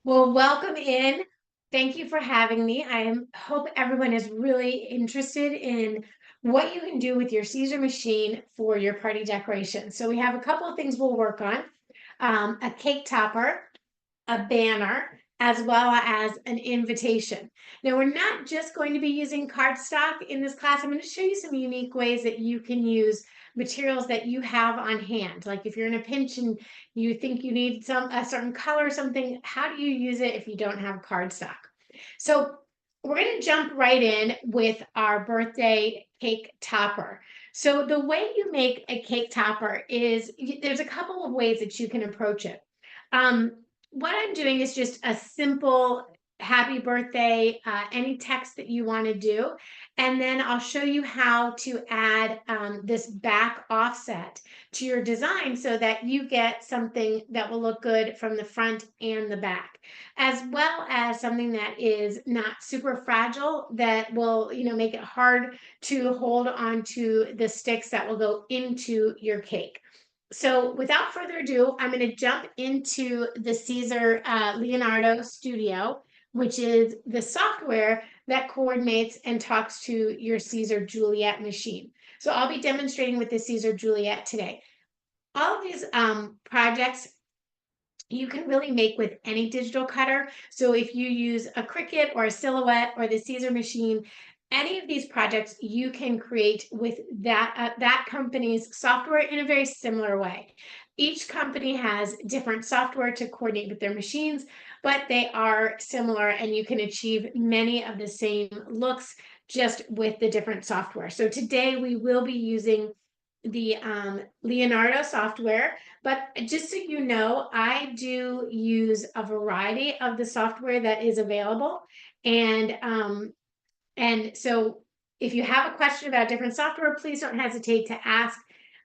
Well, welcome in. Thank you for having me. Hope everyone is really interested in what you can do with your Siser machine for your party decoration. So we have a couple of things we'll work on. A cake topper, a banner, as well as an invitation. Now, we're not just going to be using cardstock in this class. I'm going to show you some unique ways that you can use materials that you have on hand. Like if you're in a pinch and you think you need a certain color or something, how do you use it if you don't have cardstock? So we're going to jump right in with our birthday cake topper. So the way you make a cake topper is there's a couple of ways that you can approach it. Um, what I'm doing is just a simple happy birthday, any text that you want to do. And then I'll show you how to add this back offset to your design so that you get something that will look good from the front and the back, as well as something that is not super fragile that will, make it hard to hold onto the sticks that will go into your cake. So without further ado, I'm going to jump into the Siser Leonardo Studio, which is the software that coordinates and talks to your Siser Juliet machine. So I'll be demonstrating with the Siser Juliet today. All of these projects you can really make with any digital cutter. So if you use a Cricut or a Silhouette or the Siser machine, any of these projects you can create with that company's software in a very similar way. Each company has different software to coordinate with their machines, but they are similar and you can achieve many of the same looks just with the different software. So today we will be using the Leonardo software, but just so you know, I do use a variety of the software that is available. And so if you have a question about different software, please don't hesitate to ask,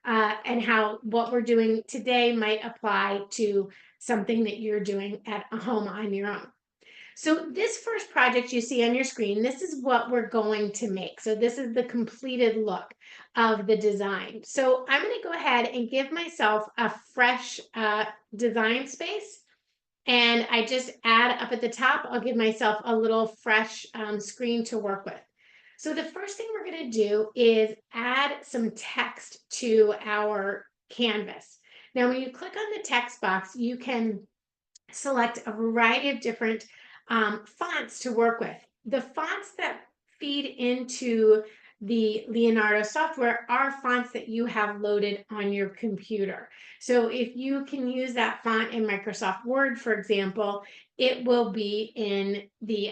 and how what we're doing today might apply to something that you're doing at home on your own. So this first project you see on your screen, this is what we're going to make. So this is the completed look of the design. So I'm going to go ahead and give myself a fresh design space. And I just add up at the top, I'll give myself a little fresh screen to work with. So the first thing we're going to do is add some text to our canvas. Now, when you click on the text box, you can select a variety of different fonts to work with. The fonts that feed into the Leonardo software are fonts that you have loaded on your computer. So if you can use that font in Microsoft Word, for example, it will be in the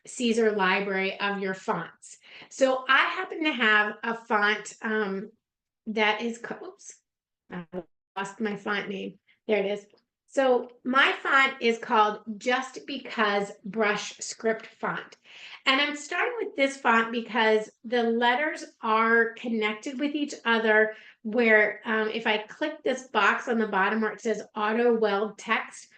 Siser library of your fonts. So I happen to have a font that is, oops, I lost my font name. There it is. So my font is called Just Because Brush Script Font. And I'm starting with this font because the letters are connected with each other where if I click this box on the bottom where it says auto weld text,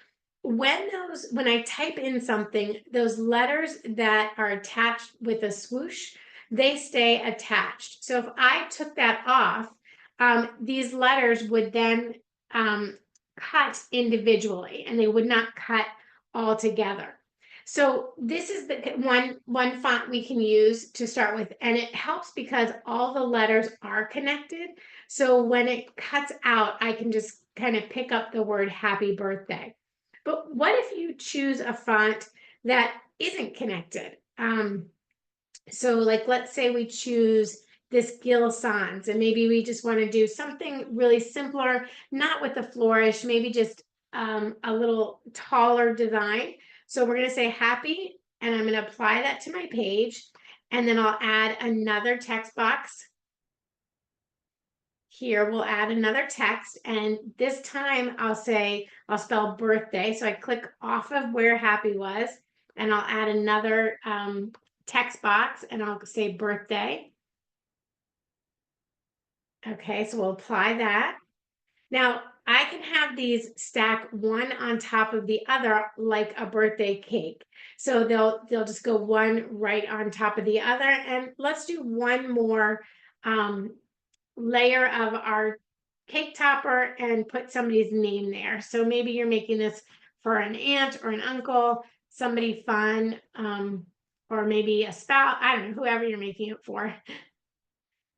when I type in something, those letters that are attached with a swoosh, they stay attached. So if I took that off, these letters would then cut individually and they would not cut all together. So this is the one font we can use to start with, and it helps because all the letters are connected. So when it cuts out, I can just kind of pick up the word happy birthday. But what if you choose a font that isn't connected? So like, let's say we choose this Gil Sans, and maybe we just want to do something really simpler, not with the flourish, maybe just a little taller design. So we're going to say happy, and I'm going to apply that to my page, and then I'll add another text box. Here we'll add another text, and this time I'll spell birthday. So I click off of where happy was, and I'll add another text box, and I'll say birthday. Okay, so we'll apply that. Now, I can have these stack one on top of the other like a birthday cake. So they'll just go one right on top of the other. And let's do one more layer of our cake topper and put somebody's name there. So maybe you're making this for an aunt or an uncle, somebody fun, or maybe a spouse, I don't know, whoever you're making it for.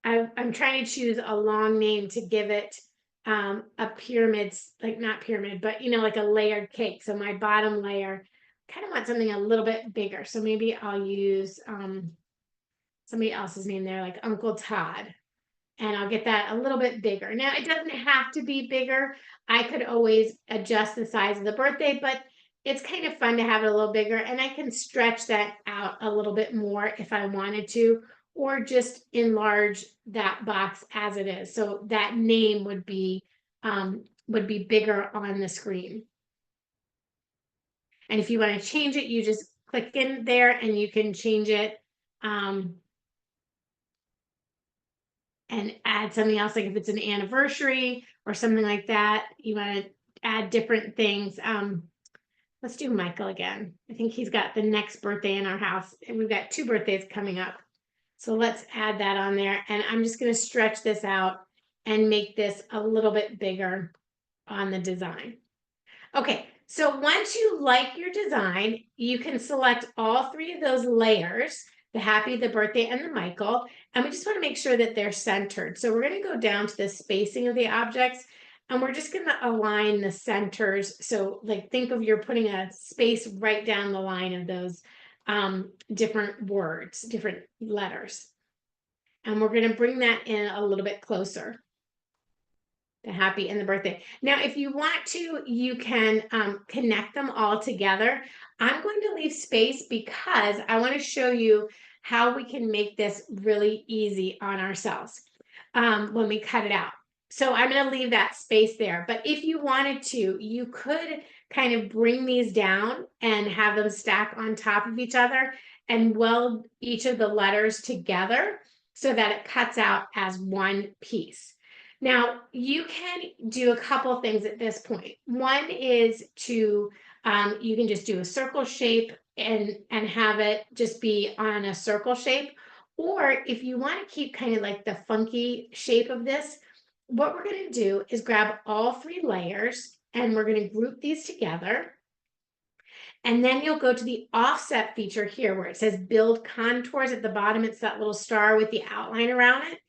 I'm trying to choose a long name to give it a pyramid, like not pyramid, but you know, like a layered cake. So my bottom layer, kind of want something a little bit bigger. So maybe I'll use somebody else's name there, like Uncle Todd. And I'll get that a little bit bigger. Now, it doesn't have to be bigger. I could always adjust the size of the birthday, but it's kind of fun to have it a little bigger. And I can stretch that out a little bit more if I wanted to, or just enlarge that box as it is. So that name would be bigger on the screen. And if you want to change it, you just click in there and you can change it. And add something else, like if it's an anniversary or something like that, you want to add different things. Let's do Michael again. I think he's got the next birthday in our house, and we've got 2 birthdays coming up. So let's add that on there, and I'm just going to stretch this out and make this a little bit bigger on the design. Okay, so once you like your design, you can select all 3 of those layers, the happy, the birthday, and the Michael, and we just want to make sure that they're centered. So we're going to go down to the spacing of the objects, and we're just going to align the centers. So like think of you're putting a space right down the line of those different words, different letters. And we're going to bring that in a little bit closer. The happy and the birthday. Now, if you want to, you can connect them all together. I'm going to leave space because I want to show you how we can make this really easy on ourselves when we cut it out. So I'm going to leave that space there. But if you wanted to, you could kind of bring these down and have them stack on top of each other and weld each of the letters together so that it cuts out as one piece. Now, you can do a couple things at this point. One is to, you can just do a circle shape and have it just be on a circle shape. Or if you want to keep kind of like the funky shape of this, what we're going to do is grab all 3 layers and we're going to group these together. And then you'll go to the offset feature here where it says build contours at the bottom. It's that little star with the outline around it.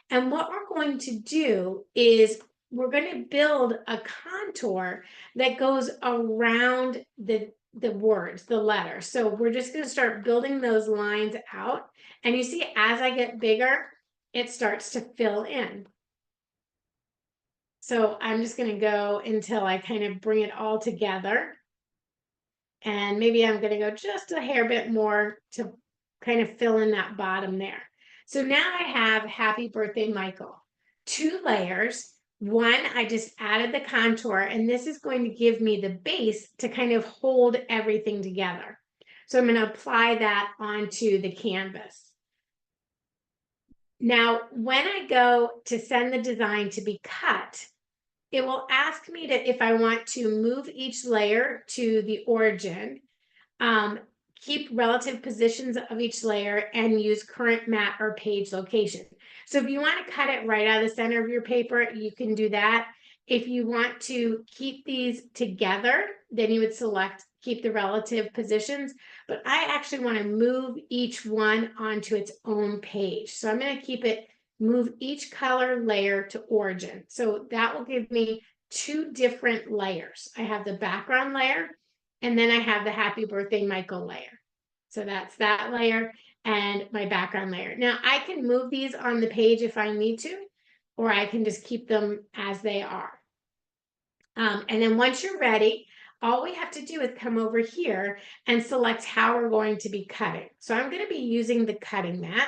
And what we're going to do is we're going to build a contour that goes around the words, the letters. So we're just going to start building those lines out. And you see, as I get bigger, it starts to fill in. So I'm just going to go until I kind of bring it all together. And maybe I'm going to go just a hair bit more to kind of fill in that bottom there. So now I have Happy Birthday, Michael. 2 layers. One, I just added the contour, and this is going to give me the base to kind of hold everything together. So I'm going to apply that onto the canvas. Now, when I go to send the design to be cut, it will ask me if I want to move each layer to the origin, keep relative positions of each layer, and use current mat or page location. So if you want to cut it right out of the center of your paper, you can do that. If you want to keep these together, then you would select keep the relative positions. But I actually want to move each one onto its own page. So I'm going to keep it, move each color layer to origin. So that will give me 2 different layers. I have the background layer, and then I have the Happy Birthday Michael layer. So that's that layer and my background layer. Now I can move these on the page if I need to, or I can just keep them as they are. And then once you're ready, all we have to do is come over here and select how we're going to be cutting. So I'm going to be using the cutting mat.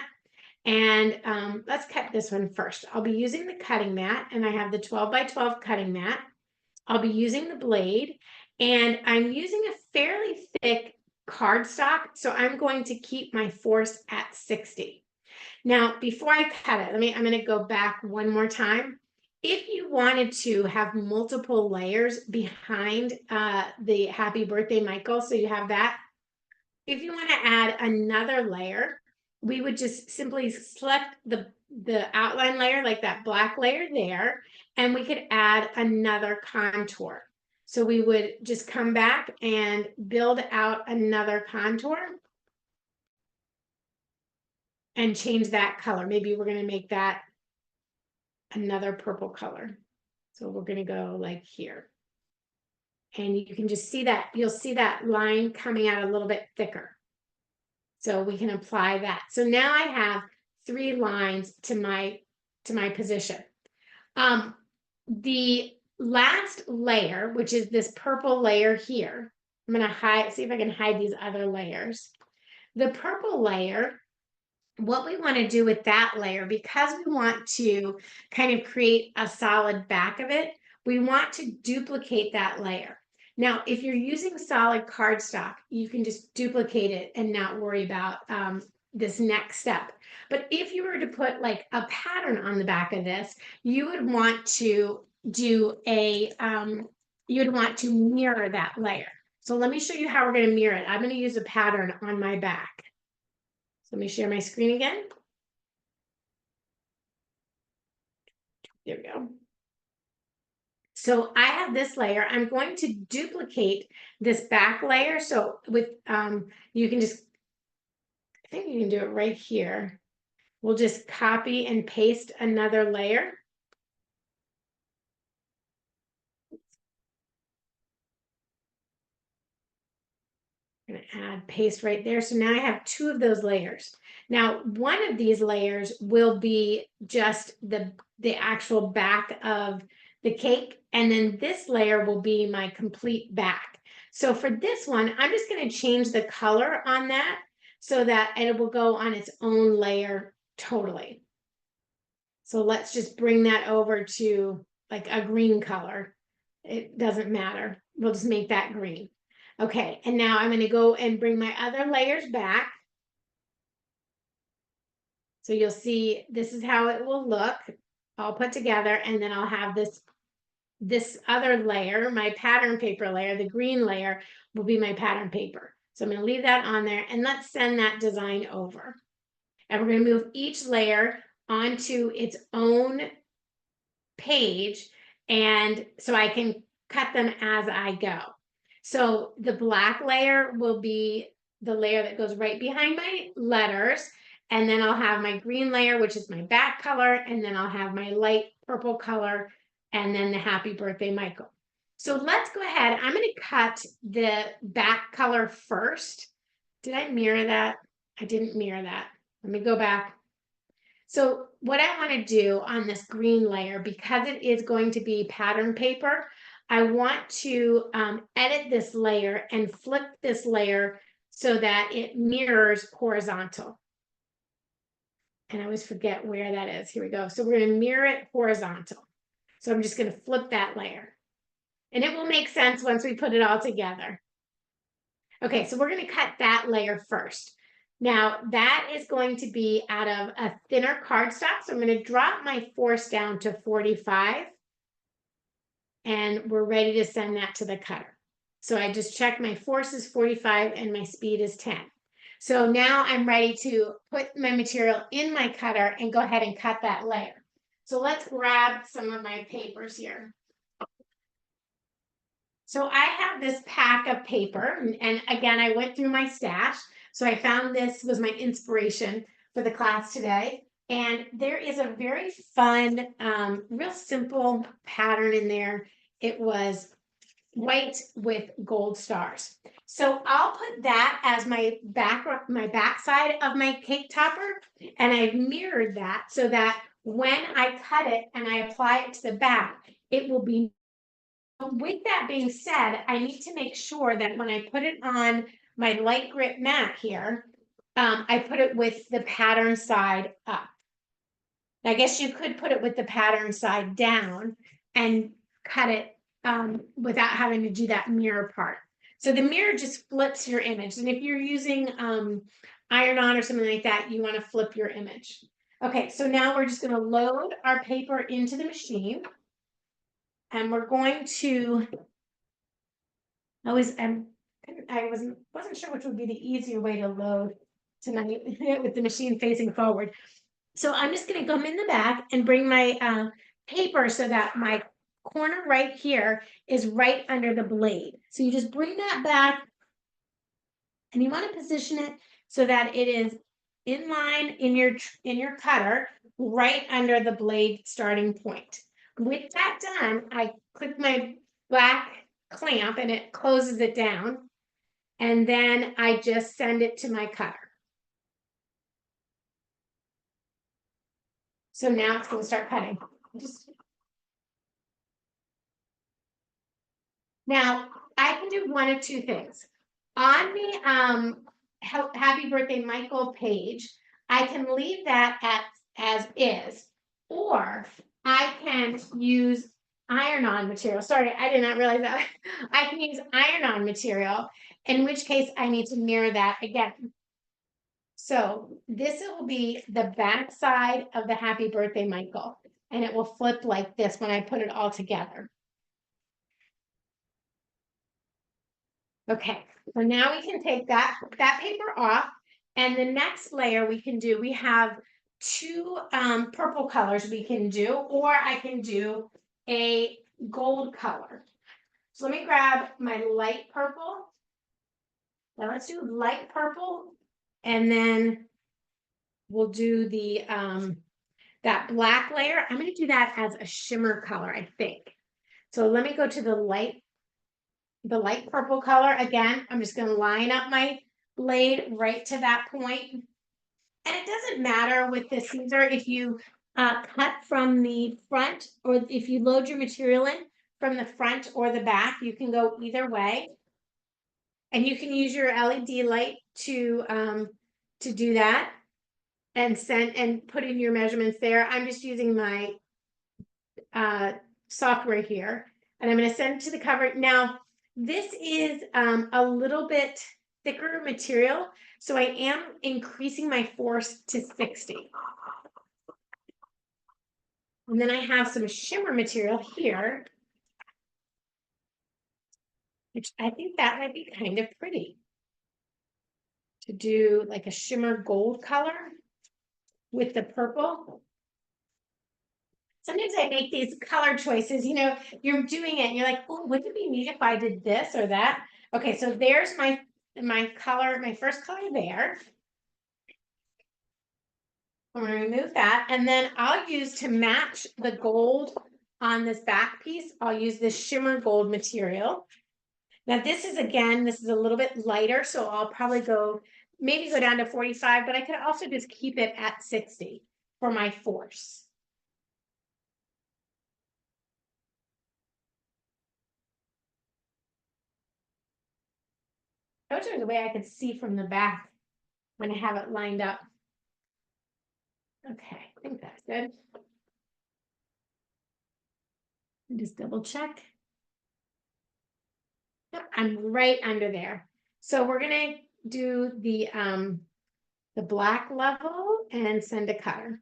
And let's cut this one first. I'll be using the cutting mat, and I have the 12 by 12 cutting mat. I'll be using the blade, and I'm using a fairly thick cardstock, so I'm going to keep my force at 60. Now, before I cut it, I'm going to go back one more time. If you wanted to have multiple layers behind the Happy Birthday Michael, so you have that. If you want to add another layer, we would just simply select the outline layer, like that black layer there, and we could add another contour. So we would just come back and build out another contour and change that color. Maybe we're going to make that another purple color. So we're going to go like here. And you can just see that, you'll see that line coming out a little bit thicker. So we can apply that. So now I have 3 lines to my position. The last layer, which is this purple layer here, I'm going to see if I can hide these other layers. The purple layer, what we want to do with that layer, because we want to kind of create a solid back of it, we want to duplicate that layer. Now, if you're using solid cardstock, you can just duplicate it and not worry about this next step. But if you were to put like a pattern on the back of this, you would want to do you would want to mirror that layer. So let me show you how we're going to mirror it. I'm going to use a pattern on my back. So let me share my screen again. There we go. So I have this layer. I'm going to duplicate this back layer. So with, you can just, I think you can do it right here. We'll just copy and paste another layer. I'm going to add paste right there. So now I have 2 of those layers. Now, one of these layers will be just the actual back of the cake. And then this layer will be my complete back. So for this one, I'm just going to change the color on that so that it will go on its own layer totally. So let's just bring that over to like a green color. It doesn't matter. We'll just make that green. Okay, and now I'm going to go and bring my other layers back. So you'll see this is how it will look all put together, and then I'll have this other layer, my pattern paper layer, the green layer will be my pattern paper. So I'm going to leave that on there, and let's send that design over. And we're going to move each layer onto its own page, and so I can cut them as I go. So the black layer will be the layer that goes right behind my letters. And then I'll have my green layer, which is my back color. And then I'll have my light purple color. And then the happy birthday, Michael. So let's go ahead. I'm going to cut the back color first. Did I mirror that? I didn't mirror that. Let me go back. So what I want to do on this green layer, because it is going to be pattern paper, I want to edit this layer and flip this layer so that it mirrors horizontal. And I always forget where that is. Here we go. So we're going to mirror it horizontal. So I'm just going to flip that layer. And it will make sense once we put it all together. Okay, so we're going to cut that layer first. Now, that is going to be out of a thinner cardstock. So I'm going to drop my force down to 45. And we're ready to send that to the cutter. So I just checked my force is 45 and my speed is 10. So now I'm ready to put my material in my cutter and go ahead and cut that layer. So let's grab some of my papers here. So I have this pack of paper, and again, I went through my stash. So I found this was my inspiration for the class today. And there is a very fun, real simple pattern in there. It was white with gold stars. So I'll put that as my back side of my cake topper, and I've mirrored that so that when I cut it and I apply it to the back, it will be. With that being said, I need to make sure that when I put it on my light grip mat here, I put it with the pattern side up. I guess you could put it with the pattern side down and cut it without having to do that mirror part. So the mirror just flips your image. And if you're using iron-on or something like that, you want to flip your image. Okay, so now we're just going to load our paper into the machine. And we're going to, I wasn't sure which would be the easier way to load tonight with the machine facing forward. So I'm just going to come in the back and bring my paper so that my corner right here is right under the blade. So you just bring that back and you want to position it so that it is in line in your cutter right under the blade starting point. With that done, I click my black clamp and it closes it down. And then I just send it to my cutter. So now it's going to start cutting. Now, I can do one of two things. On the Happy Birthday Michael page, I can leave that as is, or I can use iron-on material. Sorry, I did not realize that. I can use iron-on material, in which case I need to mirror that again. So this will be the back side of the Happy Birthday Michael, and it will flip like this when I put it all together. Okay, so now we can take that paper off, and the next layer we can do, we have two purple colors we can do, or I can do a gold color. So let me grab my light purple. Now let's do light purple, and then we'll do the that black layer. I'm going to do that as a shimmer color, I think. So let me go to the light purple color again. I'm just going to line up my blade right to that point. And it doesn't matter with the Siser if you cut from the front, or if you load your material in from the front or the back, you can go either way. And you can use your LED light to do that and put in your measurements there. I'm just using my software here, and I'm going to send it to the cover. Now, this is a little bit thicker material, so I am increasing my force to 60. And then I have some shimmer material here, which I think that might be kind of pretty to do, like a shimmer gold color with the purple. Sometimes I make these color choices, you know, you're doing it and you're like, oh, wouldn't it be neat if I did this or that? Okay, so there's my color, my first color there. I'm going to remove that, and then I'll use, to match the gold on this back piece, I'll use this shimmer gold material. Now this is a little bit lighter, so I'll probably maybe go down to 45, but I could also just keep it at 60 for my force. I wish there was a way I could see from the back when I have it lined up. Okay, I think that's good. Just double check. Yep, I'm right under there. So we're gonna do the black level and send a cutter.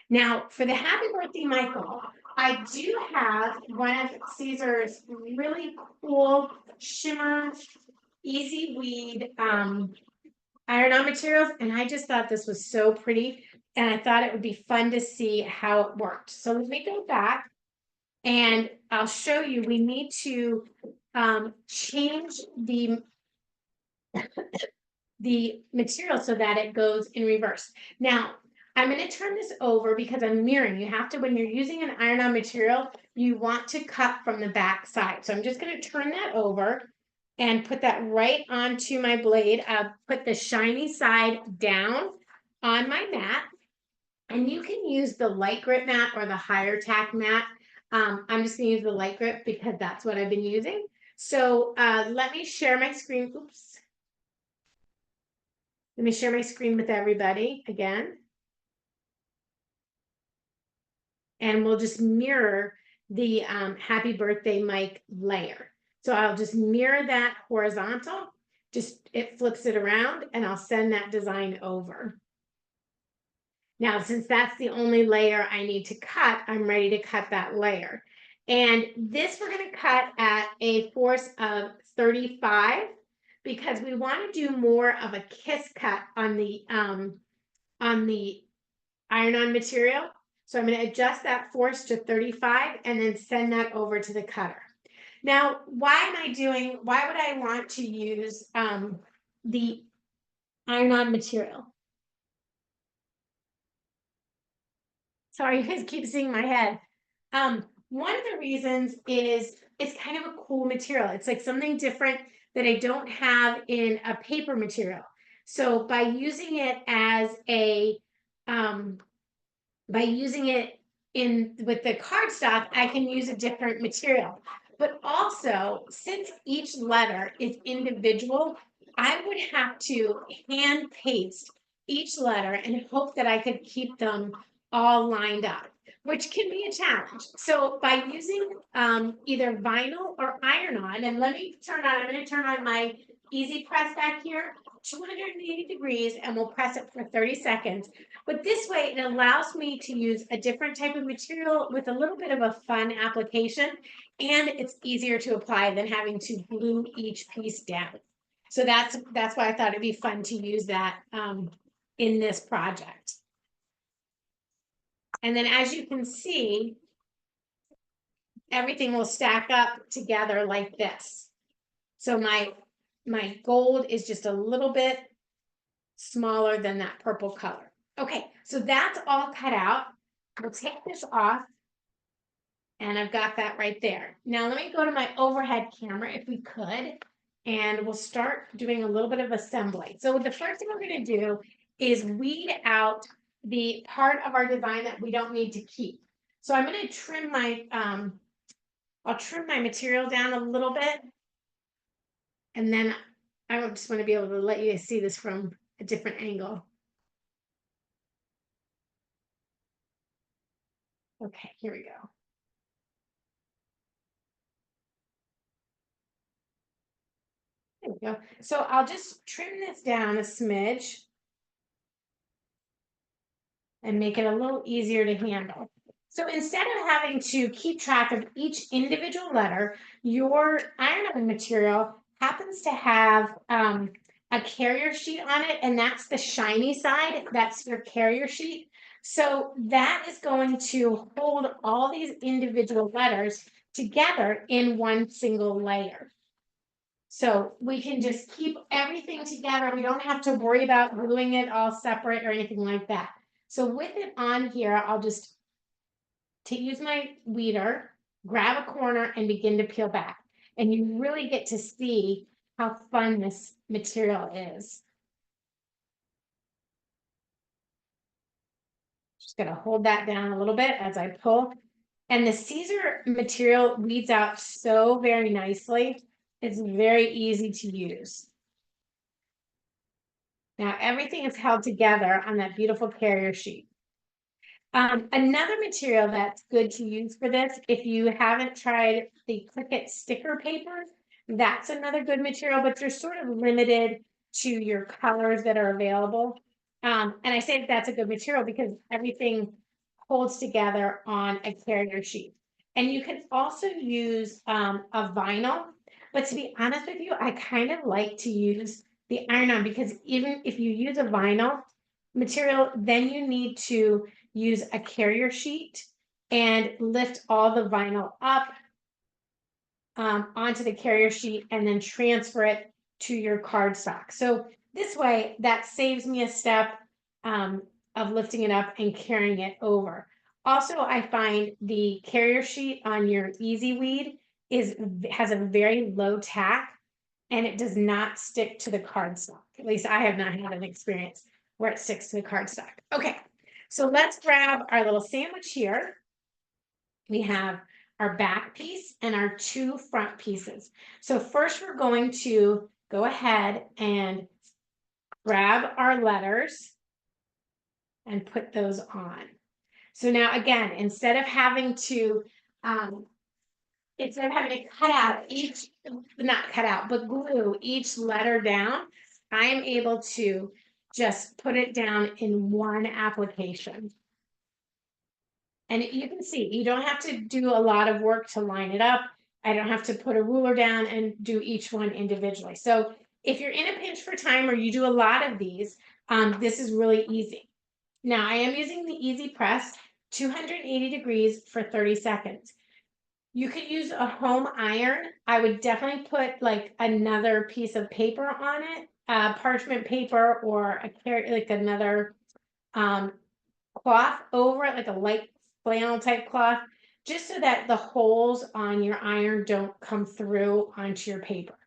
Now for the Happy Birthday Michael, I do have one of Siser's really cool shimmer easy weed iron-on materials, and I just thought this was so pretty, and I thought it would be fun to see how it worked. So let me go back and I'll show you. We need to change the material so that it goes in reverse. Now, I'm going to turn this over because I'm mirroring. You have to, when you're using an iron-on material, you want to cut from the back side. So I'm just going to turn that over and put that right onto my blade. Put the shiny side down on my mat. And you can use the light grip mat or the higher tack mat. I'm just going to use the light grip because that's what I've been using. So let me share my screen. Oops. Let me share my screen with everybody again. And we'll just mirror the Happy Birthday Mike layer. So I'll just mirror that horizontal, it flips it around, and I'll send that design over. Now, since that's the only layer I need to cut, I'm ready to cut that layer. And this we're going to cut at a force of 35 because we want to do more of a kiss cut on the iron-on material. So I'm going to adjust that force to 35 and then send that over to the cutter. Now, why would I want to use the iron-on material? Sorry, you guys keep seeing my head. One of the reasons is it's kind of a cool material. It's like something different that I don't have in a paper material. So by using it as a, by using it in with the cardstock, I can use a different material. But also, since each letter is individual, I would have to hand paste each letter and hope that I could keep them all lined up, which can be a challenge. So by using either vinyl or iron-on, and I'm going to turn on my easy press back here, 280 degrees, and we'll press it for 30 seconds. But this way, it allows me to use a different type of material with a little bit of a fun application, and it's easier to apply than having to glue each piece down. So that's why I thought it'd be fun to use that in this project. And then as you can see, everything will stack up together like this. So my gold is just a little bit smaller than that purple color. Okay, so that's all cut out. We'll take this off. And I've got that right there. Now let me go to my overhead camera if we could, and we'll start doing a little bit of assembly. So the first thing we're going to do is weed out the part of our design that we don't need to keep. So I'm going to trim my, I'll trim my material down a little bit. And then I just want to be able to let you see this from a different angle. Okay, here we go. There we go. So I'll just trim this down a smidge and make it a little easier to handle. So instead of having to keep track of each individual letter, your iron-on material happens to have a carrier sheet on it, and that's the shiny side. That's your carrier sheet. So that is going to hold all these individual letters together in one single layer. So we can just keep everything together. We don't have to worry about gluing it all separate or anything like that. So with it on here, I'll just use my weeder, grab a corner, and begin to peel back. And you really get to see how fun this material is. Just gonna hold that down a little bit as I pull. And the Siser material weeds out so very nicely. It's very easy to use. Now everything is held together on that beautiful carrier sheet. Another material that's good to use for this, if you haven't tried the Cricut sticker paper, that's another good material, but you're sort of limited to your colors that are available. And I say that that's a good material because everything holds together on a carrier sheet. And you can also use a vinyl, but to be honest with you, I kind of like to use the iron-on because even if you use a vinyl material, then you need to use a carrier sheet and lift all the vinyl up onto the carrier sheet and then transfer it to your cardstock. So this way, that saves me a step of lifting it up and carrying it over. Also, I find the carrier sheet on your Easy Weed has a very low tack and it does not stick to the cardstock. At least I have not had an experience where it sticks to the cardstock. Okay, so let's grab our little sandwich here. We have our back piece and our two front pieces. So first we're going to go ahead and grab our letters and put those on. So now again, instead of having to cut out each, not cut out, but glue each letter down, I am able to just put it down in one application. And you can see, you don't have to do a lot of work to line it up. I don't have to put a ruler down and do each one individually. So if you're in a pinch for time or you do a lot of these, this is really easy. Now I am using the Easy Press 280 degrees for 30 seconds. You could use a home iron. I would definitely put like another piece of paper on it, parchment paper, or like another cloth over it, like a light flannel type cloth, just so that the holes on your iron don't come through onto your paper.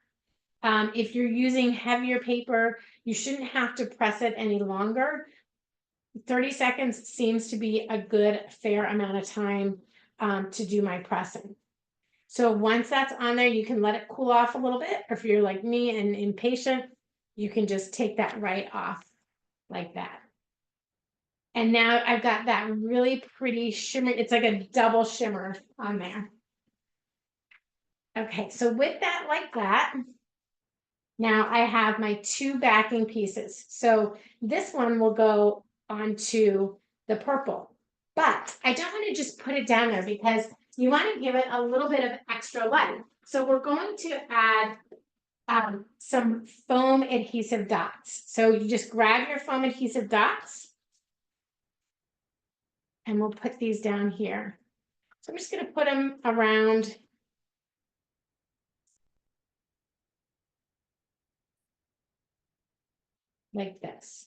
If you're using heavier paper, you shouldn't have to press it any longer. 30 seconds seems to be a good, fair amount of time to do my pressing. So once that's on there, you can let it cool off a little bit. Or if you're like me and impatient, you can just take that right off like that. And now I've got that really pretty shimmer. It's like a double shimmer on there. Okay, so with that like that, now I have my 2 backing pieces. So this one will go onto the purple, but I don't want to just put it down there because you want to give it a little bit of extra life. So we're going to add some foam adhesive dots. So you just grab your foam adhesive dots and we'll put these down here. So I'm just going to put them around like this.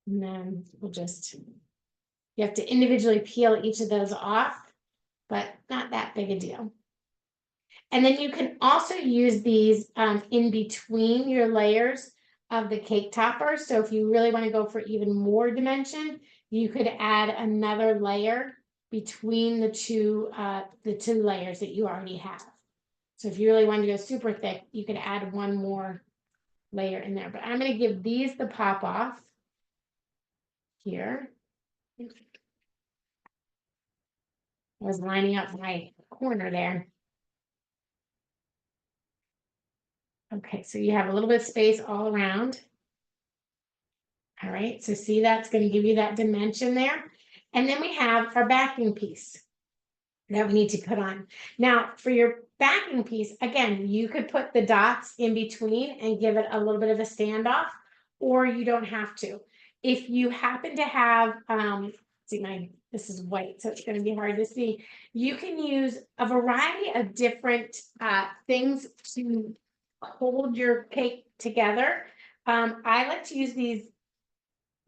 And then we'll just, you have to individually peel each of those off, but not that big a deal. And then you can also use these in between your layers of the cake topper. So if you really want to go for even more dimension, you could add another layer between the two layers that you already have. So if you really want to go super thick, you could add one more layer in there. But I'm going to give these the pop off here. I was lining up my corner there. Okay, so you have a little bit of space all around. All right, so see, that's going to give you that dimension there. And then we have our backing piece that we need to put on. Now, for your backing piece, again, you could put the dots in between and give it a little bit of a standoff, or you don't have to. If you happen to have, this is white, so it's going to be hard to see. You can use a variety of different things to hold your cake together. I like to use these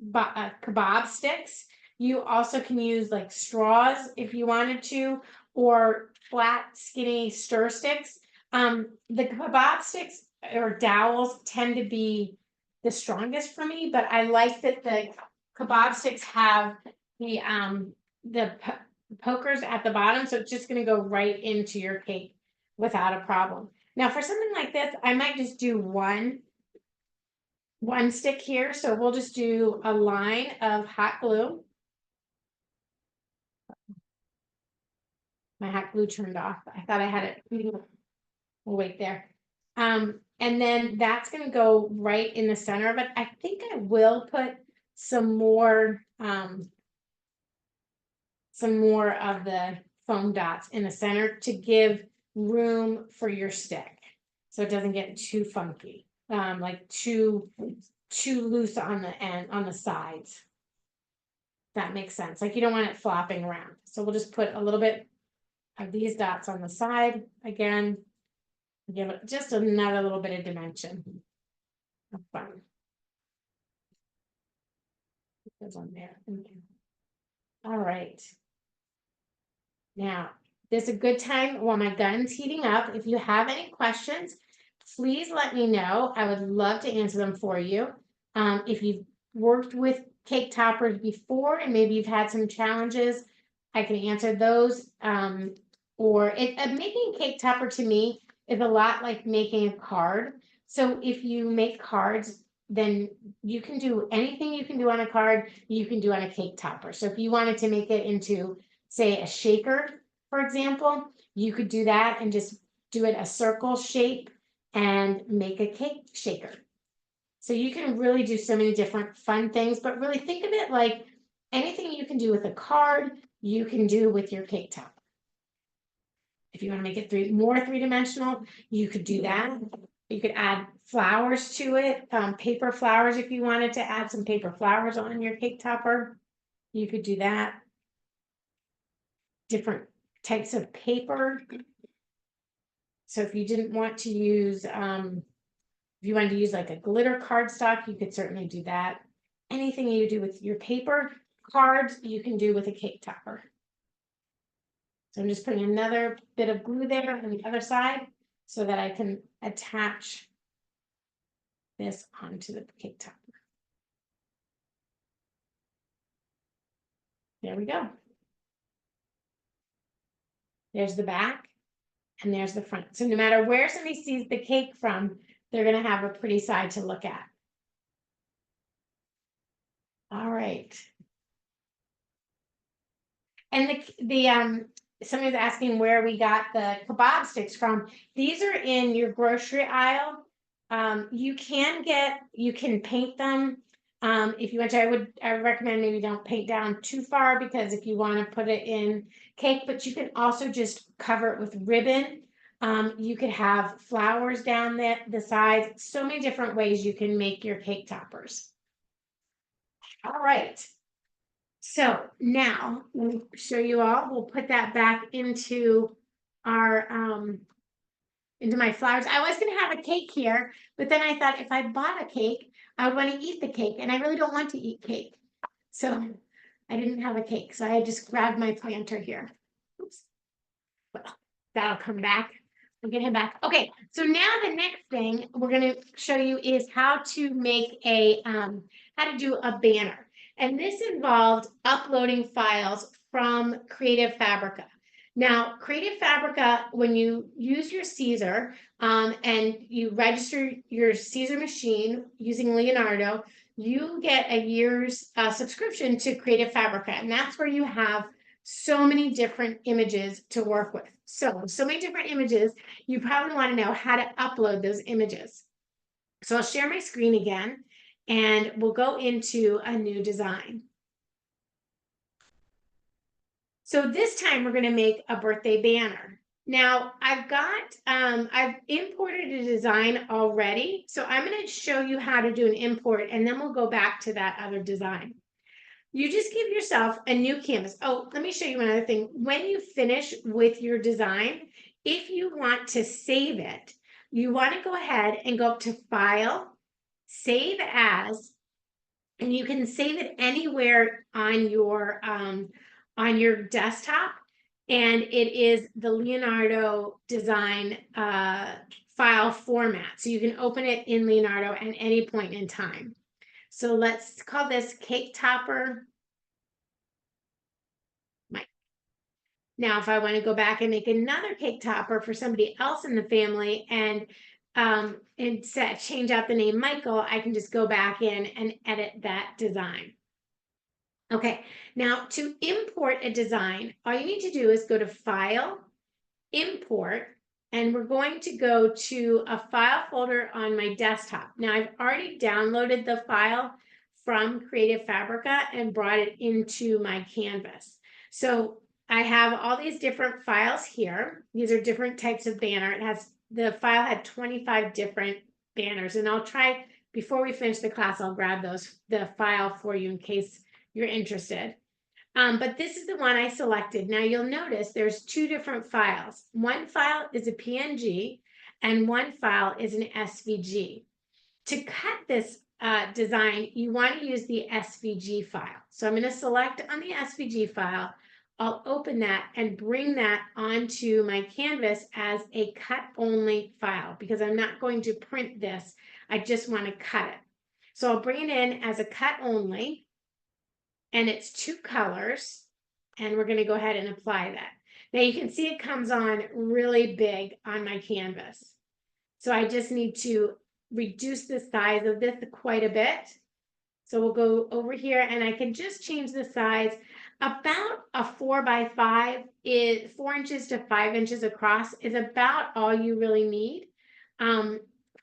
kebab sticks. You also can use like straws if you wanted to, or flat, skinny stir sticks. The kebab sticks or dowels tend to be the strongest for me, but I like that the kebab sticks have the pokers at the bottom, so it's just going to go right into your cake without a problem. Now, for something like this, I might just do one stick here. So we'll just do a line of hot glue. My hot glue turned off. I thought I had it. We'll wait there. And then that's going to go right in the center of it. I think I will put some more of the foam dots in the center to give room for your stick, so it doesn't get too funky, like too loose on the end, on the sides. That makes sense. Like you don't want it flopping around. So we'll just put a little bit of these dots on the side again. Give it just another little bit of dimension. Fun. It goes on there. All right. Now, this is a good time while my gun's heating up. If you have any questions, please let me know. I would love to answer them for you. If you've worked with cake toppers before and maybe you've had some challenges, I can answer those. Making a cake topper to me is a lot like making a card. So if you make cards, then you can do anything you can do on a card, you can do on a cake topper. So if you wanted to make it into, say, a shaker, for example, you could do that and just do it a circle shape and make a cake shaker. So you can really do so many different fun things, but really think of it like anything you can do with a card, you can do with your cake topper. If you want to make it more three-dimensional, you could do that. You could add flowers to it, paper flowers if you wanted to add some paper flowers on your cake topper. You could do that. Different types of paper. So if you didn't want to use, if you wanted to use like a glitter cardstock, you could certainly do that. Anything you do with your paper cards, you can do with a cake topper. So I'm just putting another bit of glue there on the other side so that I can attach this onto the cake topper. There we go. There's the back and there's the front. So no matter where somebody sees the cake from, they're going to have a pretty side to look at. All right. And somebody's asking where we got the kebab sticks from. These are in your grocery aisle. You can paint them. If you want to, I would recommend maybe don't paint down too far, because if you want to put it in cake, but you can also just cover it with ribbon. You could have flowers down the sides. So many different ways you can make your cake toppers. All right. So now let me show you all. We'll put that back into our into my flowers. I was going to have a cake here, but then I thought if I bought a cake, I would want to eat the cake, and I really don't want to eat cake. So I didn't have a cake. So I just grabbed my planter here. Oops. Well, that'll come back. I'll get him back. Okay, so now the next thing we're going to show you is how to make how to do a banner. And this involved uploading files from Creative Fabrica. Now, Creative Fabrica, when you use your Siser and you register your Siser machine using Leonardo, you get a year's subscription to Creative Fabrica. And that's where you have so many different images to work with. So many different images, you probably want to know how to upload those images. So I'll share my screen again, and we'll go into a new design. So this time we're going to make a birthday banner. Now I've imported a design already. So I'm going to show you how to do an import, and then we'll go back to that other design. You just give yourself a new canvas. Oh, let me show you another thing. When you finish with your design, if you want to save it, you want to go ahead and go up to File, Save As, and you can save it anywhere on your desktop. And it is the Leonardo design file format. So you can open it in Leonardo at any point in time. So let's call this Cake Topper. Now, if I want to go back and make another cake topper for somebody else in the family and change out the name Michael, I can just go back in and edit that design. Okay, now to import a design, all you need to do is go to File, Import, and we're going to go to a file folder on my desktop. Now, I've already downloaded the file from Creative Fabrica and brought it into my canvas. So I have all these different files here. These are different types of banner. The file had 25 different banners, and I'll try, before we finish the class, I'll grab the file for you in case you're interested. But this is the one I selected. Now you'll notice there's two different files. One file is a PNG and one file is an SVG. To cut this design, you want to use the SVG file. So I'm going to select on the SVG file. I'll open that and bring that onto my canvas as a cut only file, because I'm not going to print this. I just want to cut it. So I'll bring it in as a cut only, and it's 2 colors, and we're going to go ahead and apply that. Now you can see it comes on really big on my canvas. So I just need to reduce the size of this quite a bit. So we'll go over here and I can just change the size. About a 4 by 5 is 4 inches to 5 inches across is about all you really need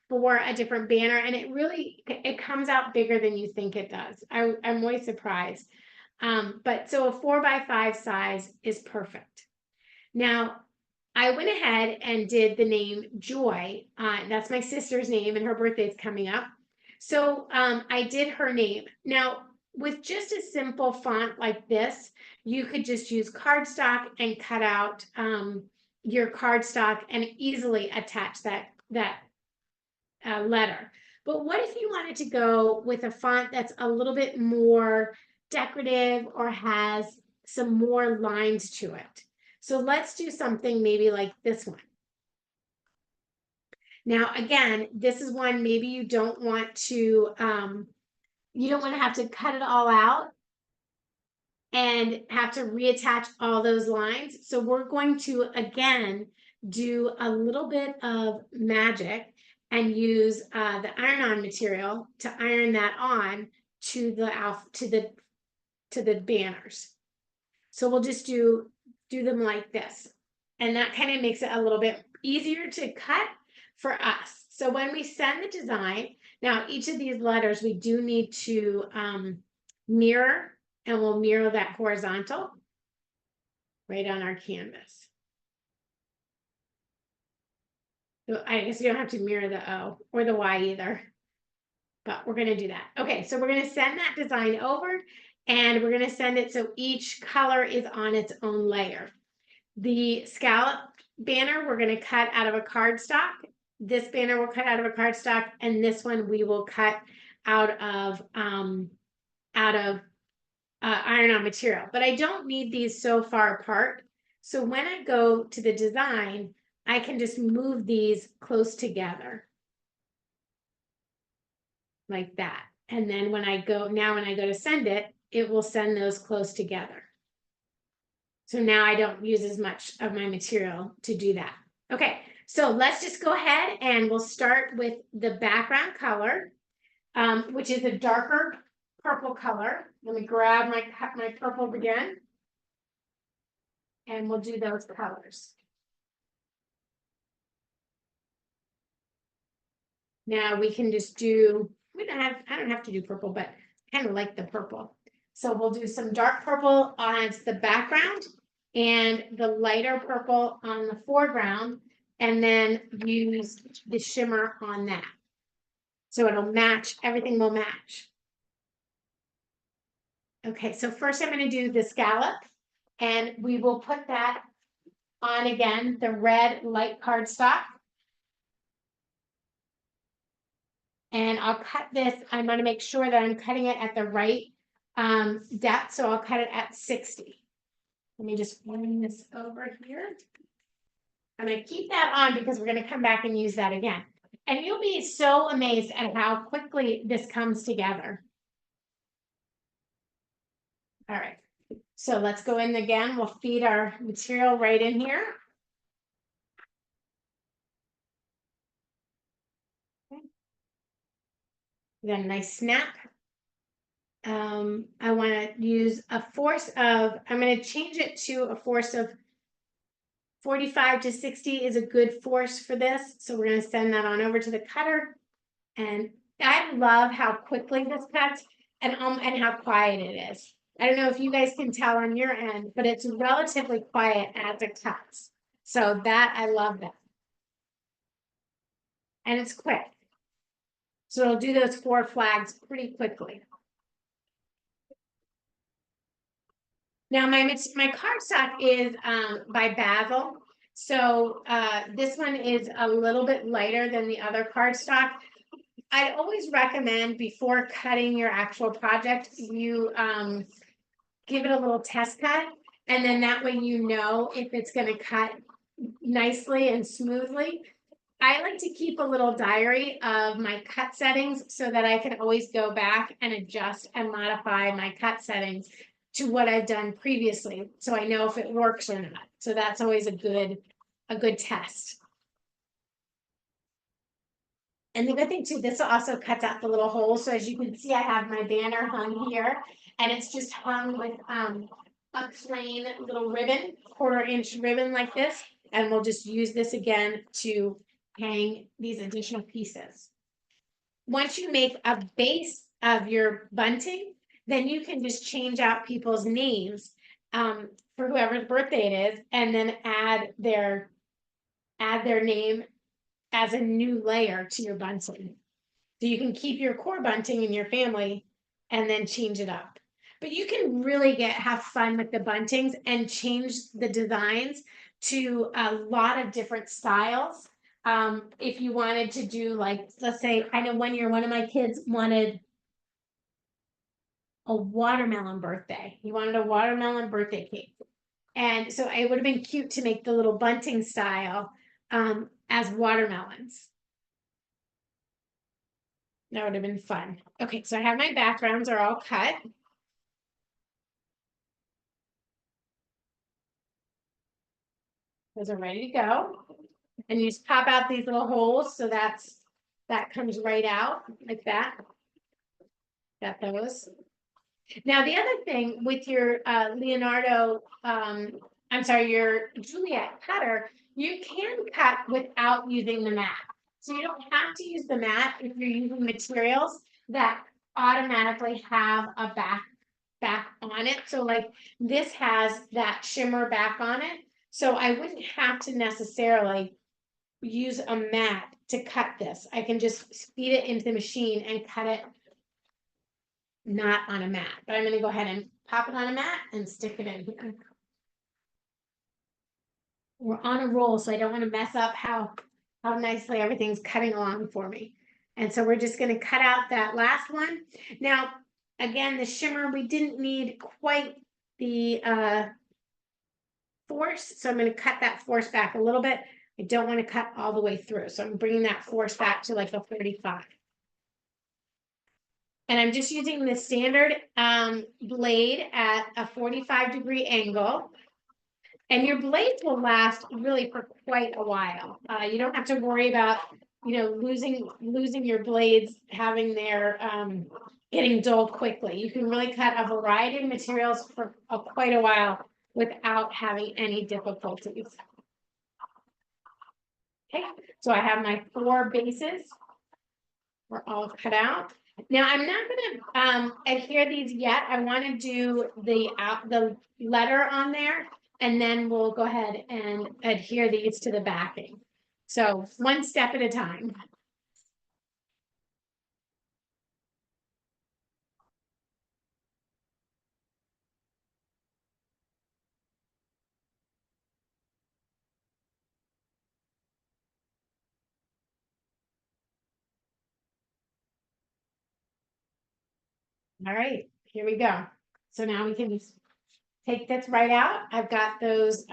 for a different banner. And it comes out bigger than you think it does. I'm always surprised. But so a 4 by 5 size is perfect. Now, I went ahead and did the name Joy. That's my sister's name, and her birthday's coming up. So I did her name. Now, with just a simple font like this, you could just use cardstock and cut out your cardstock and easily attach that letter. But what if you wanted to go with a font that's a little bit more decorative or has some more lines to it? So let's do something maybe like this one. Now, again, this is one maybe you don't want to have to cut it all out and have to reattach all those lines. So we're going to, again, do a little bit of magic and use the iron-on material to iron that on to the banners. So we'll just do them like this. And that kind of makes it a little bit easier to cut for us. So when we send the design, now each of these letters we do need to mirror, and we'll mirror that horizontal right on our canvas. So I guess you don't have to mirror the O or the Y either, but we're going to do that. Okay, so we're going to send that design over, and we're going to send it so each color is on its own layer. The scallop banner we're going to cut out of a cardstock. This banner will cut out of a cardstock, and this one we will cut out of iron-on material. But I don't need these so far apart. So when I go to the design, I can just move these close together like that. And then when I go to send it, it will send those close together. So now I don't use as much of my material to do that. Okay, so let's just go ahead and we'll start with the background color, which is a darker purple color. Let me grab my purple again, and we'll do those colors. Now we can just do, I don't have to do purple, but I kind of like the purple. So we'll do some dark purple on the background and the lighter purple on the foreground, and then use the shimmer on that. So it'll match, everything will match. Okay, so first I'm going to do the scallop, and we will put that on again, the red light cardstock. And I'll cut this, I'm going to make sure that I'm cutting it at the right depth, so I'll cut it at 60. Let me just bring this over here. I'm going to keep that on because we're going to come back and use that again. And you'll be so amazed at how quickly this comes together. All right, so let's go in again. We'll feed our material right in here. Okay. Then a nice snap. I want to use a force of, I'm going to change it to a force of 45 to 60 is a good force for this. So we're going to send that on over to the cutter. And I love how quickly this cuts and how quiet it is. I don't know if you guys can tell on your end, but it's relatively quiet as it cuts. So that, I love that. And it's quick. So it'll do those 4 flags pretty quickly. Now my cardstock is by Basil. So this one is a little bit lighter than the other cardstock. I always recommend before cutting your actual project, you give it a little test cut, and then that way you know if it's going to cut nicely and smoothly. I like to keep a little diary of my cut settings so that I can always go back and adjust and modify my cut settings to what I've done previously, so I know if it works or not. So that's always a good test. And the good thing too, this also cuts out the little holes. So as you can see, I have my banner hung here, and it's just hung with a plain little ribbon, 1/4 inch ribbon like this. And we'll just use this again to hang these additional pieces. Once you make a base of your bunting, then you can just change out people's names for whoever's birthday it is, and then add their add their name as a new layer to your bunting. So you can keep your core bunting in your family and then change it up. But you can really have fun with the buntings and change the designs to a lot of different styles. If you wanted to do, like, let's say, I know one year one of my kids wanted a watermelon birthday. He wanted a watermelon birthday cake. And so it would have been cute to make the little bunting style as watermelons. That would have been fun. Okay, so I have my backgrounds are all cut. Those are ready to go. And you just pop out these little holes, so that comes right out like that. Got those. Now the other thing with your your Juliet cutter, you can cut without using the mat. So you don't have to use the mat if you're using materials that automatically have a back on it. So like this has that shimmer back on it. So I wouldn't have to necessarily use a mat to cut this. I can just feed it into the machine and cut it not on a mat. But I'm going to go ahead and pop it on a mat and stick it in here. We're on a roll, so I don't want to mess up how nicely everything's cutting along for me. And so we're just going to cut out that last one. Now, again, the shimmer, we didn't need quite the force, so I'm going to cut that force back a little bit. I don't want to cut all the way through, so I'm bringing that force back to like a 35. And I'm just using the standard blade at a 45-degree angle. And your blades will last really for quite a while. You don't have to worry about, losing your blades, having their getting dull quickly. You can really cut a variety of materials for quite a while without having any difficulties. Okay, so I have my 4 bases. We're all cut out. Now I'm not going to adhere these yet. I want to do the letter on there, and then we'll go ahead and adhere these to the backing. So one step at a time. All right, here we go. So now we can just take this right out. I've got those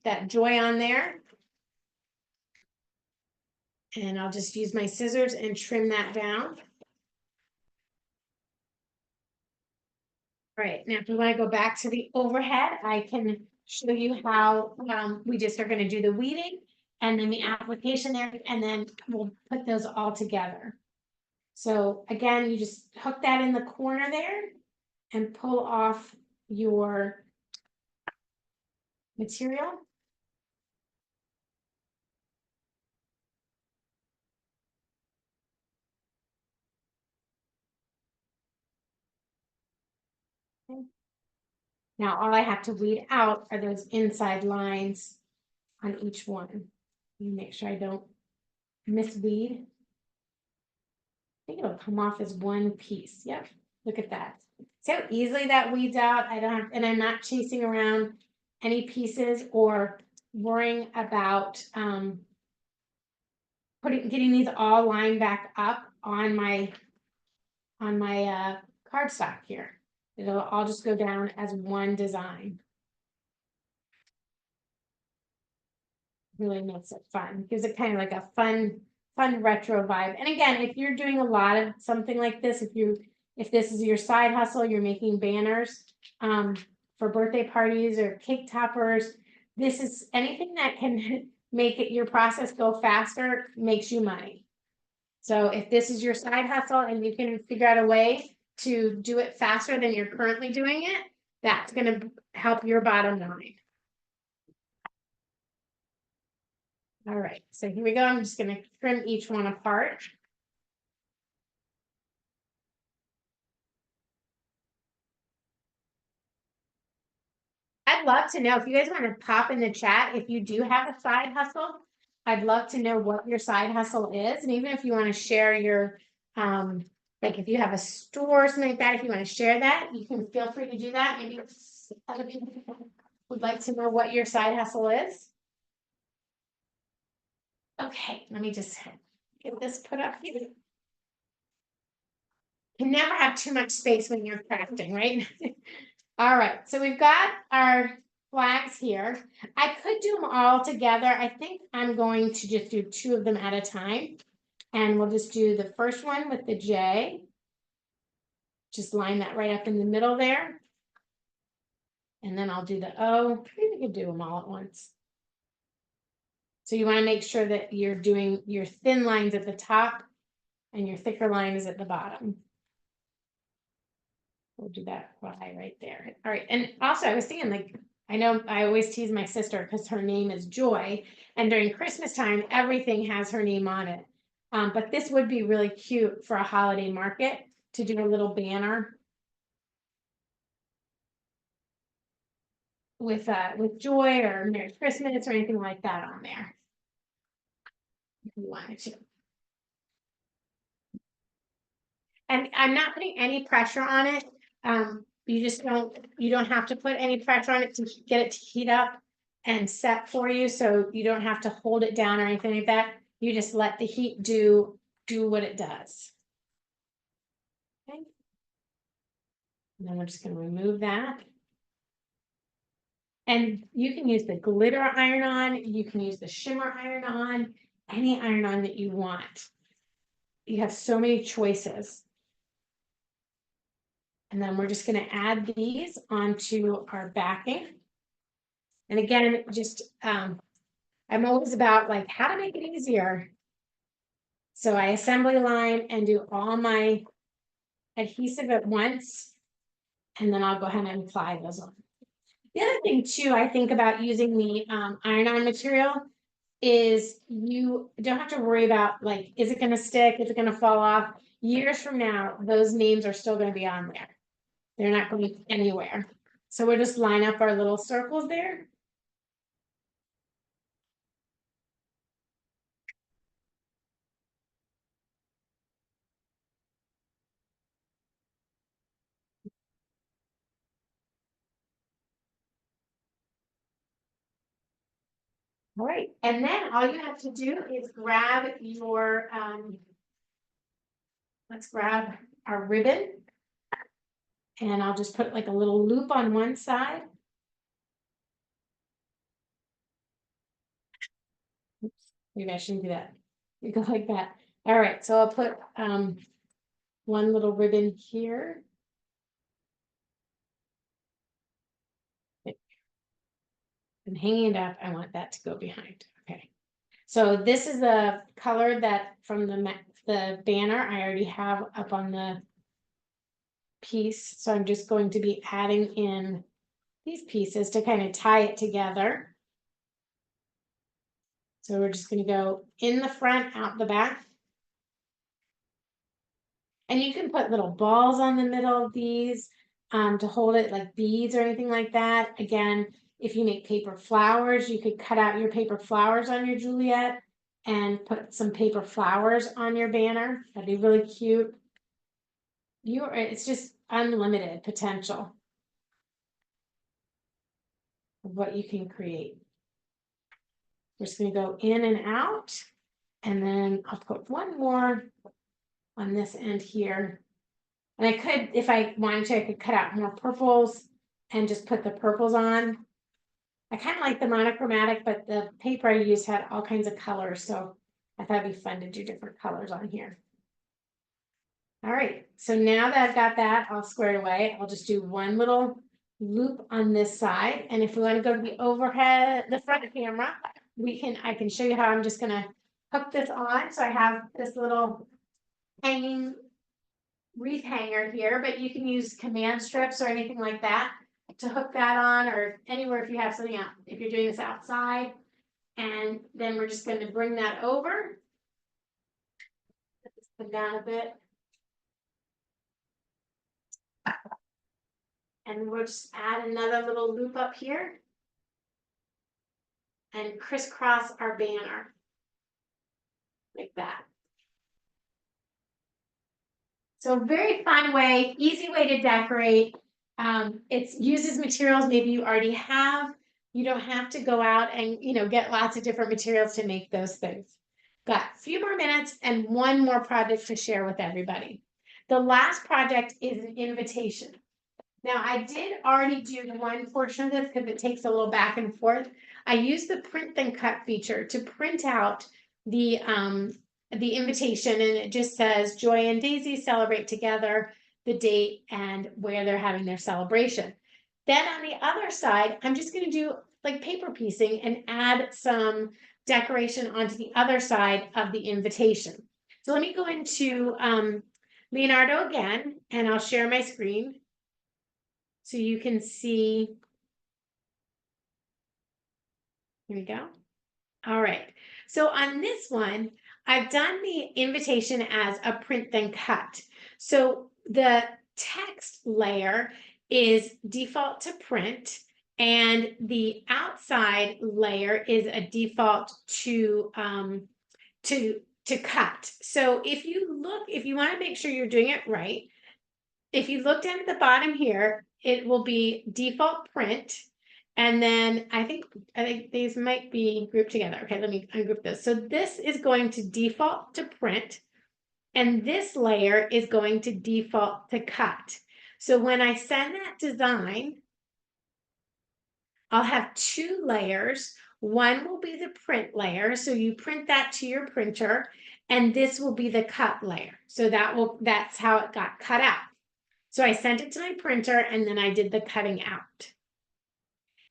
that joy on there. And I'll just use my scissors and trim that down. All right, now if we want to go back to the overhead, I can show you how we just are going to do the weeding and then the application there, and then we'll put those all together. So again, you just hook that in the corner there and pull off your material. Okay. Now all I have to weed out are those inside lines on each one. Make sure I don't misweed. I think it'll come off as one piece. Yep, look at that. See how easily that weeds out? I don't have, and I'm not chasing around any pieces or worrying about getting these all lined back up on my cardstock here. It'll all just go down as one design. Really makes it fun. Gives it kind of like a fun retro vibe. And again, if you're doing a lot of something like this, if this is your side hustle, you're making banners for birthday parties or cake toppers, this is anything that can make your process go faster, makes you money. So if this is your side hustle and you can figure out a way to do it faster than you're currently doing it, that's going to help your bottom line. All right, so here we go. I'm just going to trim each one apart. I'd love to know if you guys want to pop in the chat if you do have a side hustle I'd love to know what your side hustle is. And even if you want to share your, like if you have a store or something like that, if you want to share that, you can feel free to do that. Maybe other people would like to know what your side hustle is. Okay, let me just get this put up here. You can never have too much space when you're crafting, right? All right, so we've got our flags here. I could do them all together. I think I'm going to just do 2 of them at a time. And we'll just do the first one with the J. Just line that right up in the middle there. And then I'll do the O. Maybe we could do them all at once. So you want to make sure that you're doing your thin lines at the top and your thicker line is at the bottom. We'll do that Y right there. All right. And also I was thinking, like, I know I always tease my sister because her name is Joy. And during Christmas time, everything has her name on it. But this would be really cute for a holiday market to do a little banner with Joy or Merry Christmas or anything like that on there. If you wanted to. And I'm not putting any pressure on it. You don't have to put any pressure on it to get it to heat up and set for you. So you don't have to hold it down or anything like that. You just let the heat do what it does. Okay. And then we're just going to remove that. And you can use the glitter iron-on, you can use the shimmer iron-on, any iron-on that you want. You have so many choices. And then we're just going to add these onto our backing. And again, just I'm always about like how to make it easier. So I assembly line and do all my adhesive at once, and then I'll go ahead and apply those on. The other thing too, I think about using the iron-on material is you don't have to worry about like, is it going to stick? Is it going to fall off? Years from now, those names are still going to be on there. They're not going anywhere. So we'll just line up our little circles there. All right, and then all you have to do is grab your, let's grab our ribbon. And I'll just put like a little loop on one side. Oops, maybe I shouldn't do that. You go like that. All right, so I'll put one little ribbon here. And hanging it up, I want that to go behind. Okay. So this is the color that from the banner I already have up on the piece. So I'm just going to be adding in these pieces to kind of tie it together. So we're just going to go in the front, out the back. And you can put little balls on the middle of these to hold it like beads or anything like that. Again, if you make paper flowers, you could cut out your paper flowers on your Juliet and put some paper flowers on your banner. That'd be really cute. It's just unlimited potential of what you can create. We're just going to go in and out, and then I'll put one more on this end here. And I could, if I wanted to, I could cut out more purples and just put the purples on. I kind of like the monochromatic, but the paper I used had all kinds of colors, so I thought it'd be fun to do different colors on here. All right, so now that I've got that all squared away, I'll just do one little loop on this side. And if we want to go to the overhead, the front camera, I can show you how I'm just gonna hook this on. So I have this little hanging wreath hanger here, but you can use command strips or anything like that to hook that on, or anywhere if you have something out, if you're doing this outside. And then we're just going to bring that over. Let's put down a bit. And we'll just add another little loop up here and crisscross our banner. like that. So very fun way, easy way to decorate. It uses materials maybe you already have. You don't have to go out and, get lots of different materials to make those things. Got a few more minutes and one more project to share with everybody. The last project is an invitation. Now, I did already do the one portion of this because it takes a little back and forth. I used the print then cut feature to print out the invitation, and it just says Joy and Daisy celebrate together, the date and where they're having their celebration. Then on the other side, I'm just going to do like paper piecing and add some decoration onto the other side of the invitation. So let me go into Leonardo again, and I'll share my screen so you can see. Here we go. All right. So on this one, I've done the invitation as a print then cut. So the text layer is default to print, and the outside layer is a default to cut. So if you want to make sure you're doing it right, if you look down at the bottom here, it will be default print. And then I think these might be grouped together. Okay, let me ungroup this. So this is going to default to print, and this layer is going to default to cut. So when I send that design, I'll have two layers. One will be the print layer, so you print that to your printer, and this will be the cut layer. So that's how it got cut out. So I sent it to my printer, and then I did the cutting out.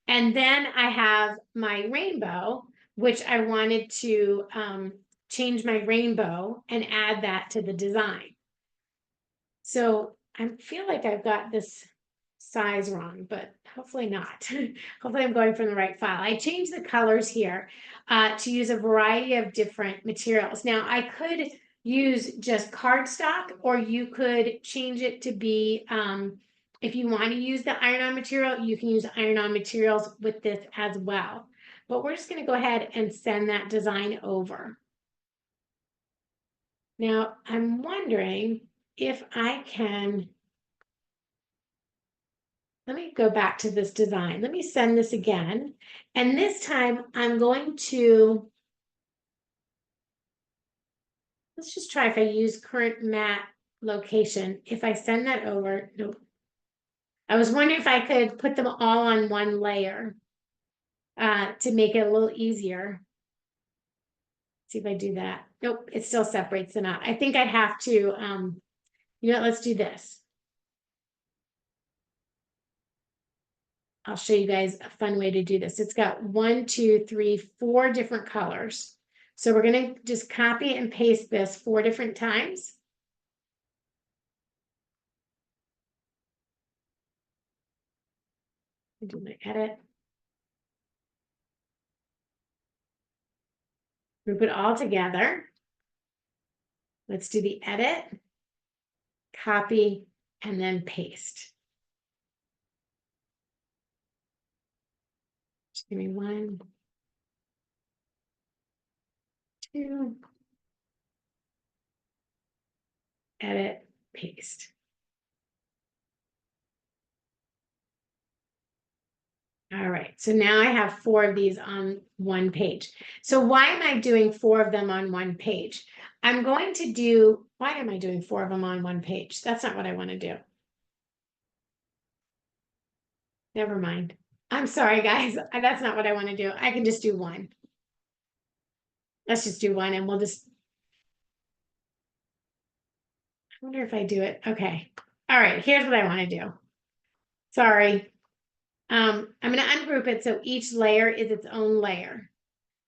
And then I have my rainbow, which I wanted to change my rainbow and add that to the design. So I feel like I've got this size wrong, but hopefully not. Hopefully I'm going from the right file. I changed the colors here to use a variety of different materials. Now I could use just cardstock, or you could change it to be if you want to use the iron-on material, you can use iron-on materials with this as well. But we're just going to go ahead and send that design over. Now, I'm wondering if I can, let me go back to this design. Let me send this again. And this time I'm going to, let's just try if I use current mat location. If I send that over, nope. I was wondering if I could put them all on one layer to make it a little easier. See if I do that. Nope, it still separates the knot. I think I have to, let's do this. I'll show you guys a fun way to do this. It's got 1, 2, 3, 4 different colors. So we're going to just copy and paste this 4 different times. Do my edit. Group it all together. Let's do the edit, copy, and then paste. Just give me 1, 2, edit, paste. All right, so now I have 4 of these on one page. So why am I doing 4 of them on one page? I'm going to do, why am I doing 4 of them on one page? That's not what I want to do. Never mind. I'm sorry, guys. That's not what I want to do. I can just do 1. Let's just do 1 and we'll just, I wonder if I do it. Okay. All right, here's what I want to do. Sorry. I'm going to ungroup it so each layer is its own layer.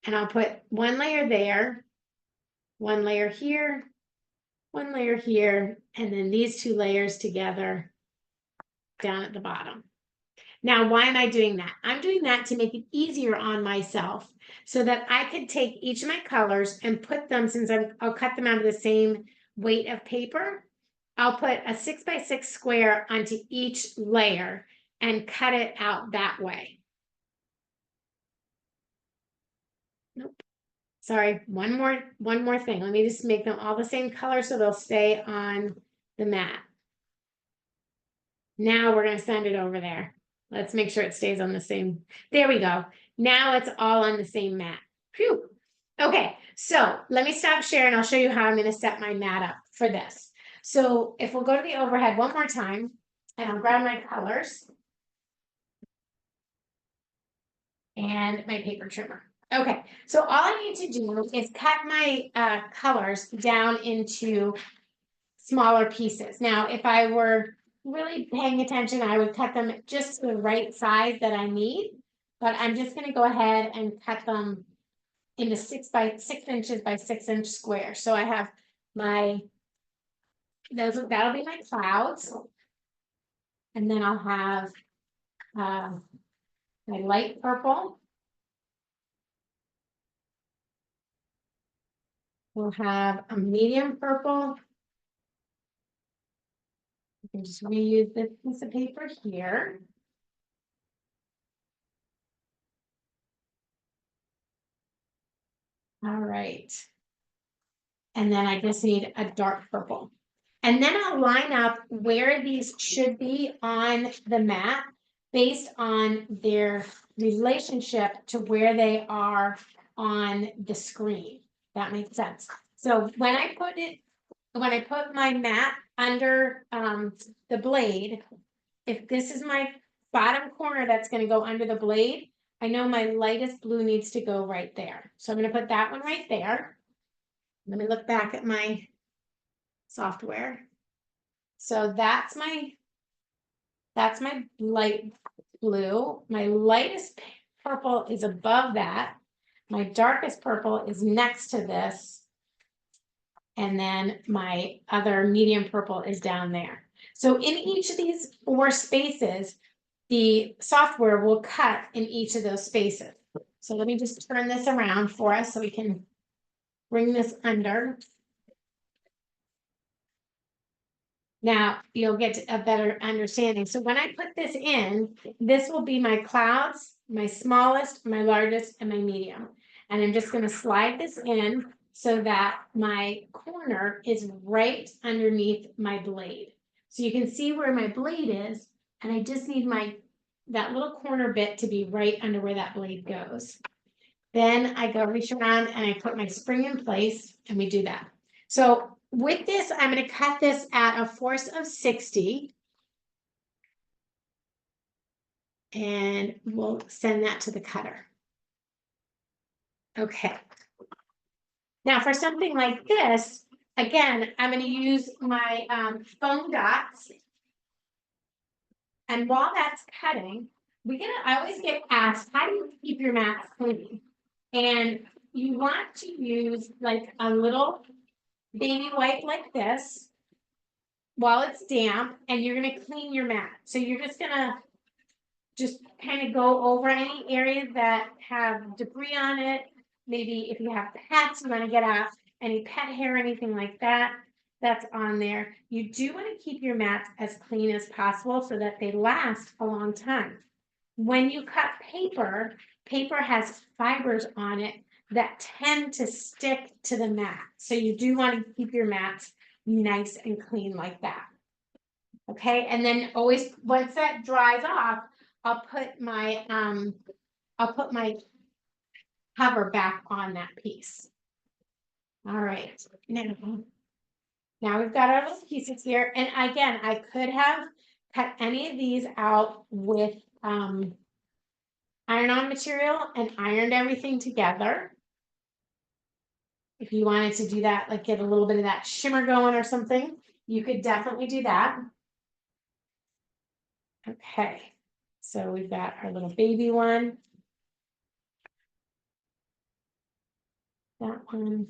And I'll put 1 layer there, 1 layer here, 1 layer here, and then these 2 layers together down at the bottom. Now, why am I doing that? I'm doing that to make it easier on myself so that I could take each of my colors and put them, since I'll cut them out of the same weight of paper, I'll put a 6x6 square onto each layer and cut it out that way. Nope. Sorry, one more thing. Let me just make them all the same color so they'll stay on the mat. Now we're going to send it over there. Let's make sure it stays on the same. There we go. Now it's all on the same mat. Phew. Okay, so let me stop sharing. I'll show you how I'm going to set my mat up for this. So if we'll go to the overhead one more time, and I'll grab my colors and my paper trimmer. Okay, so all I need to do is cut my colors down into smaller pieces. Now, if I were really paying attention, I would cut them just to the right size that I need, but I'm just going to go ahead and cut them into 6 by 6 inches by 6 inch squares. So I have my, that'll be my clouds. And then I'll have my light purple. We'll have a medium purple. You can just reuse this piece of paper here. All right. And then I just need a dark purple. And then I'll line up where these should be on the mat based on their relationship to where they are on the screen. That makes sense. So when I put my mat under the blade, if this is my bottom corner that's going to go under the blade, I know my lightest blue needs to go right there. So I'm going to put that one right there. Let me look back at my software. So that's my light blue. My lightest purple is above that. My darkest purple is next to this. And then my other medium purple is down there. So in each of these 4 spaces, the software will cut in each of those spaces. So let me just turn this around for us so we can bring this under. Now you'll get a better understanding. So when I put this in, this will be my clouds, my smallest, my largest, and my medium. And I'm just going to slide this in so that my corner is right underneath my blade. So you can see where my blade is, and I just need that little corner bit to be right under where that blade goes. Then I go reach around and I put my spring in place, and we do that. So with this, I'm going to cut this at a force of 60. And we'll send that to the cutter. Okay. Now for something like this, again, I'm going to use my foam dots. And while that's cutting, I always get asked, how do you keep your mats clean? And you want to use like a little baby wipe like this while it's damp, and you're going to clean your mat. So you're just going to kind of go over any areas that have debris on it. Maybe if you have pets, you want to get out any pet hair, anything like that, that's on there. You do want to keep your mats as clean as possible so that they last a long time. When you cut paper, paper has fibers on it that tend to stick to the mat. So you do want to keep your mats nice and clean like that. Okay, and then always, once that dries off, I'll put my cover back on that piece. All right, now we've got our little pieces here, and again, I could have cut any of these out with iron-on material and ironed everything together. If you wanted to do that, like get a little bit of that shimmer going or something, you could definitely do that. Okay, so we've got our little baby one. That one.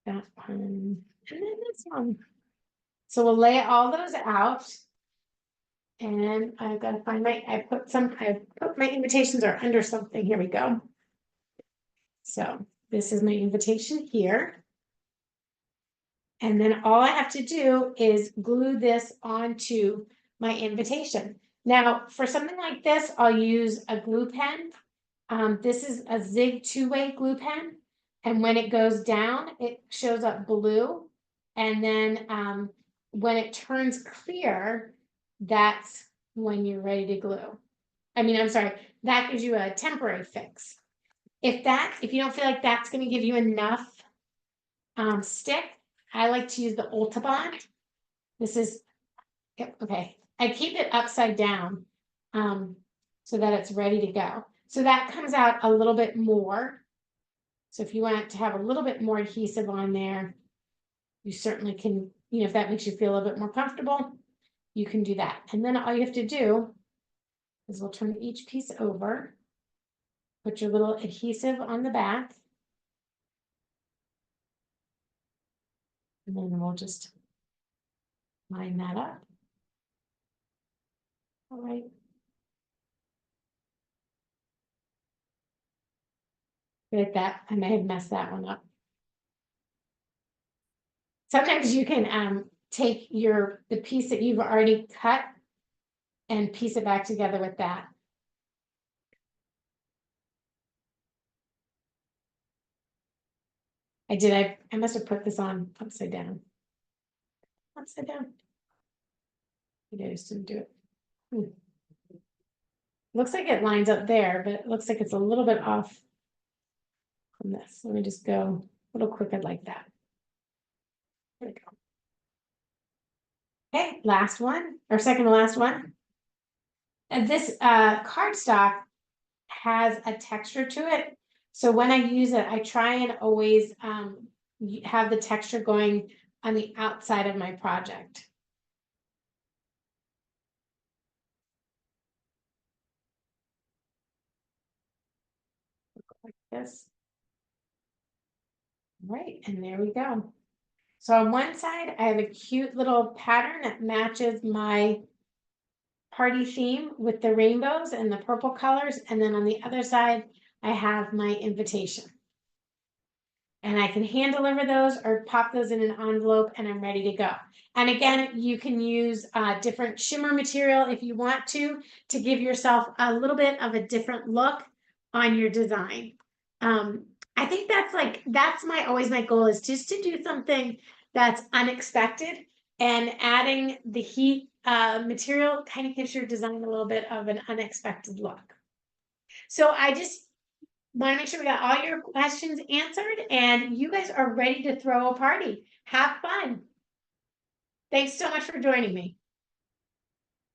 That one. And then this one. So we'll lay all those out. And I've got to find I put my invitations are under something. Here we go. So this is my invitation here. And then all I have to do is glue this onto my invitation. Now, for something like this, I'll use a glue pen. This is a Zig two-way glue pen. And when it goes down, it shows up blue. And then when it turns clear, that's when you're ready to glue. I'm sorry, that gives you a temporary fix. If you don't feel like that's going to give you enough stick, I like to use the Ultabond. This is, okay, I keep it upside down so that it's ready to go. So that comes out a little bit more. So if you want to have a little bit more adhesive on there, you certainly can, if that makes you feel a little bit more comfortable, you can do that. And then all you have to do is we'll turn each piece over, put your little adhesive on the back, and then we'll just line that up. All right. Like that, I may have messed that one up. Sometimes you can take the piece that you've already cut and piece it back together with that. I must have put this on upside down. Upside down. I just didn't do it. Looks like it lines up there, but it looks like it's a little bit off from this. Let me just go a little crooked like that. There we go. Okay, last one, or second to last one. And this cardstock has a texture to it. So when I use it, I try and always have the texture going on the outside of my project. Like this. Right, and there we go. So on one side, I have a cute little pattern that matches my party theme with the rainbows and the purple colors. And then on the other side, I have my invitation. And I can hand deliver those or pop those in an envelope and I'm ready to go. And again, you can use different shimmer material if you want to give yourself a little bit of a different look on your design. I think that's always my goal is just to do something that's unexpected, and adding the heat material kind of gives your design a little bit of an unexpected look. So I just want to make sure we got all your questions answered and you guys are ready to throw a party. Have fun. Thanks so much for joining me.